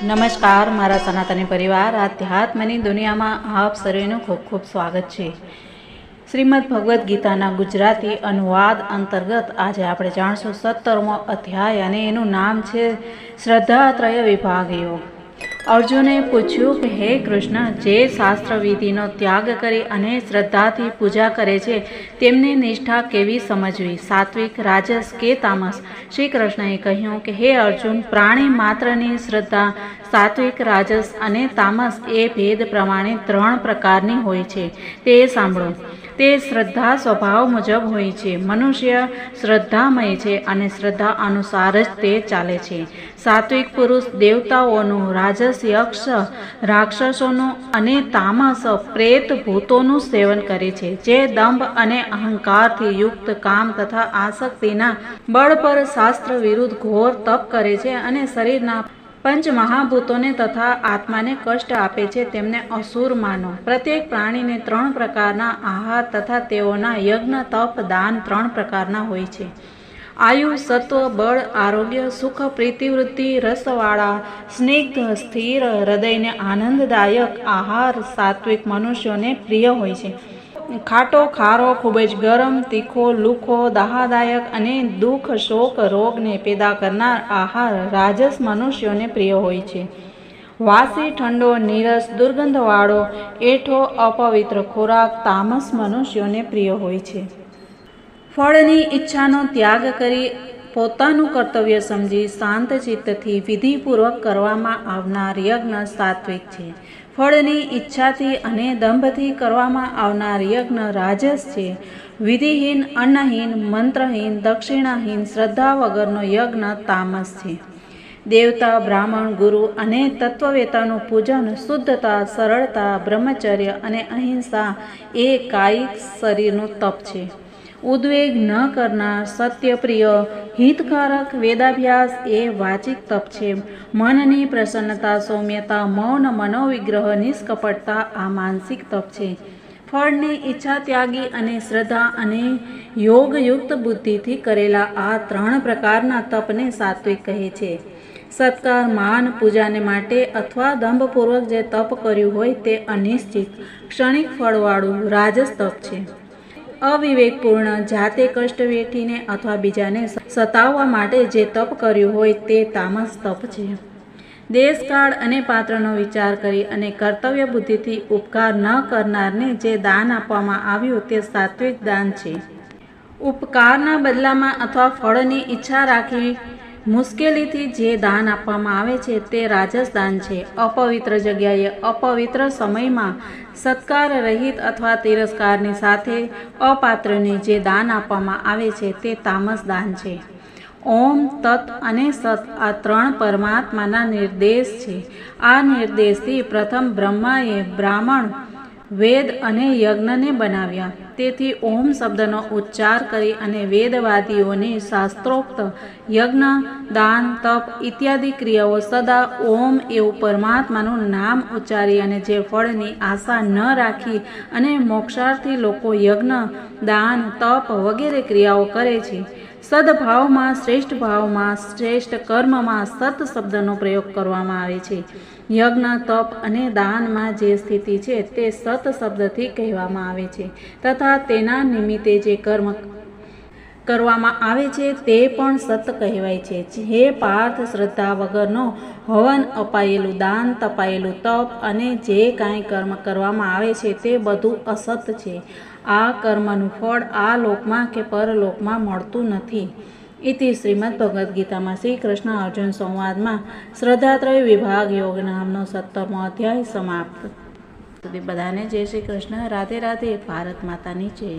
નમસ્કાર મારા સનાતની પરિવાર, આધ્યાત્મની દુનિયામાં આપ સર્વેનું ખૂબ ખૂબ સ્વાગત છે। શ્રીમદ ભગવદ્ ગીતાના ગુજરાતી અનુવાદ અંતર્ગત આજે આપણે જાણશું 17મો અધ્યાય અને એનું નામ છે શ્રદ્ધાત્રય વિભાગ યોગ। અર્જુને પૂછ્યું કે હે કૃષ્ણ, જે શાસ્ત્ર વિધિનો ત્યાગ કરી અને શ્રદ્ધાથી પૂજા કરે છે તેમની નિષ્ઠા કેવી સમજવી, સાત્વિક, રાજસ કે તામસ? શ્રી કૃષ્ણએ કહ્યું કે હે અર્જુન, પ્રાણી માત્રની શ્રદ્ધા સાત્વિક, રાજસ અને તામસ એ ભેદ પ્રમાણે 3 પ્રકારની હોય છે, તે સાંભળો। તે શ્રદ્ધા સ્વભાવ મુજબ હોય છે। મનુષ્ય શ્રદ્ધામય છે અને શ્રદ્ધા અનુસાર જ તે ચાલે છે। સાત્વિક પુરુષ દેવતાઓનું, રાજસ યક્ષ રાક્ષસોનું અને તામસ પ્રેત ભૂતોનું સેવન કરે છે, જે દંભ અને અહંકારથી યુક્ત કામ તથા આસક્તિના બળ પર શાસ્ત્ર વિરુદ્ધ ઘોર તપ કરે છે અને શરીરના પંચ મહાભૂતોને તથા આત્માને કષ્ટ આપે છે, તેમને અસુર માનો। પ્રત્યેક પ્રાણીને 3 પ્રકારના આહાર તથા તેઓના યજ્ઞ, તપ, દાન 3 પ્રકારના હોય છે। આયુ, સત્વ, બળ, આરોગ્ય, સુખ, પ્રીતિવૃત્તિ, રસવાળા, સ્નિગ્ધ, સ્થિર, હૃદયને આનંદદાયક આહાર સાત્વિક મનુષ્યોને પ્રિય હોય છે। ખાટો, ખારો, ખૂબ જ ગરમ, તીખો, લુખો, દાહદાયક અને દુઃખ, શોક, રોગને પેદા કરનાર આહાર રાજસ મનુષ્યોને પ્રિય હોય છે। વાસી, ઠંડો, નીરસ, દુર્ગંધવાળો, એઠો, અપવિત્ર ખોરાક તામસ મનુષ્યોને પ્રિય હોય છે। ફળની ઈચ્છાનો ત્યાગ કરી પોતાનું કર્તવ્ય સમજી શાંત ચિત્તથી વિધિપૂર્વક કરવામાં આવનાર યજ્ઞ સાત્વિક છે। ફળની ઈચ્છાથી અને દંભથી કરવામાં આવનાર યજ્ઞ રાજસ છે। વિધિહીન, અન્નહીન, મંત્રહીન, દક્ષિણાહીન, શ્રદ્ધા વગરનો યજ્ઞ તામસ છે। દેવતા, બ્રાહ્મણ, ગુરુ અને તત્વવેતાનું પૂજન, શુદ્ધતા, સરળતા, બ્રહ્મચર્ય અને અહિંસા એ કાયિક શરીરનું તપ છે। ઉદ્વેગ ન કરનાર, સત્યપ્રિય, હિતકારક વેદાભ્યાસ એ વાચિક તપ છે। મનની પ્રસન્નતા, સૌમ્યતા, મૌન, મનોવિગ્રહ, નિષ્કપટતા આ માનસિક તપ છે। ફળની ઈચ્છા ત્યાગી અને શ્રદ્ધા અને યોગયુક્ત બુદ્ધિથી કરેલા આ 3 પ્રકારના તપને સાત્વિક કહે છે। સત્કાર, માન, પૂજાને માટે અથવા દંભપૂર્વક જે તપ કર્યું હોય તે અનિશ્ચિત, ક્ષણિક ફળવાળું રાજસ તપ છે। અવિવેકપૂર્ણ, જાતે કષ્ટ વેઠીને અથવા બીજાને સતાવવા માટે જે તપ કર્યું હોય તે તામસ તપ છે। દેશકાળ અને પાત્રનો વિચાર કરી અને કર્તવ્ય બુદ્ધિથી ઉપકાર ન કરનારને જે દાન આપવામાં આવ્યું તે સાત્વિક દાન છે। ઉપકારના બદલામાં અથવા ફળની ઈચ્છા રાખી મુશ્કેલીથી જે દાન આપવામાં આવે છે તે રાજસ દાન છે। અપવિત્ર જગ્યાએ, અપવિત્ર સમયમાં, સત્કાર રહિત અથવા તિરસ્કારની સાથે અપાત્રને જે દાન આપવામાં આવે છે તે તામસ દાન છે। ઓમ, તત અને સત આ 3 પરમાત્માના નિર્દેશ છે। આ નિર્દેશથી પ્રથમ બ્રહ્માએ બ્રાહ્મણ, વેદ અને યજ્ઞને બનાવ્યા। તેથી ઓમ શબ્દનો ઉચ્ચાર કરી અને વેદવાદીઓને શાસ્ત્રોક્ત યજ્ઞ, દાન, તપ ઇત્યાદિ ક્રિયાઓ સદા ઓમ એવું પરમાત્માનું નામ ઉચ્ચારી અને જે ફળની આશા ન રાખી અને મોક્ષાર્થી લોકો યજ્ઞ, દાન, તપ વગેરે ક્રિયાઓ કરે છે। સદભાવમાં, શ્રેષ્ઠ ભાવમાં, શ્રેષ્ઠ કર્મમાં સત શબ્દનો પ્રયોગ કરવામાં આવે છે। યજ્ઞ, તપ અને દાનમાં જે સ્થિતિ છે તે સત શબ્દથી કહેવામાં આવે છે તથા તેના નિમિત્તે જે કર્મ કરવામાં આવે છે તે પણ સત કહેવાય છે। હે પાર્થ, શ્રદ્ધા વગરનો હવન, અપાયેલું દાન, તપાયેલું તપ અને જે કાંઈ કર્મ કરવામાં આવે છે તે બધું અસત છે। આ કર્મનું ફળ આ લોકમાં કે પરલોકમાં મળતું નથી। ઇતિ શ્રીમદ ભગવદ્ ગીતામાં શ્રી કૃષ્ણ અર્જુન સંવાદમાં શ્રદ્ધાત્રય વિભાગ યોગ નામનો 17મો અધ્યાય સમાપ્ત। બધાને જય શ્રી કૃષ્ણ, રાધે રાધે, ભારત માતાની જય।